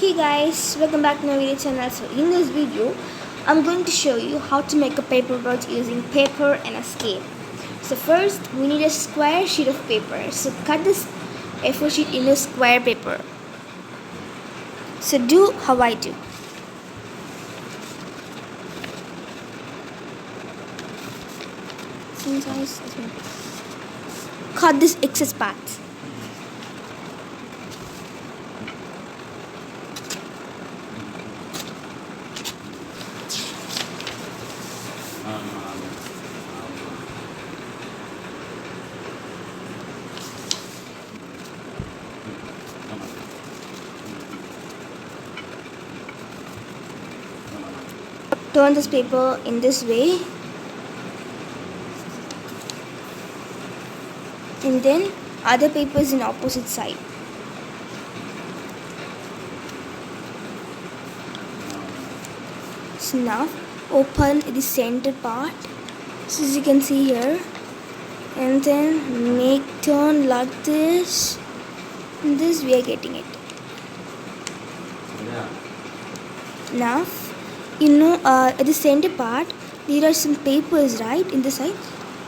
Hey guys, welcome back to my video channel. So in this video, I'm going to show you how to make a paper boat using paper and a scale. So first, we need a square sheet of paper. So cut this A4 sheet into square paper. So do how I do. Cut this excess part. Turn this paper in this way, and then other papers in opposite side. So now open the center part, so as you can see here, and then make turn like this. In this we are getting it. Now at the center part there are some papers right in the side.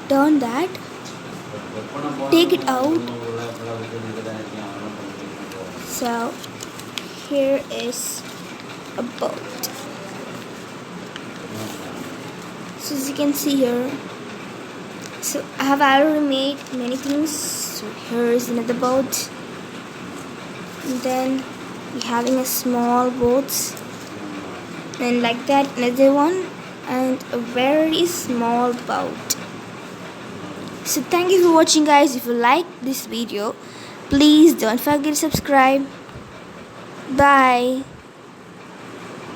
Turn that, take it out. So here is a boat. So as you can see here, so I have already made many things. So here is another boat, and then we're having a small boat, and like that another one, and a very small boat. So thank you for watching guys. If you like this video, please don't forget to subscribe. Bye.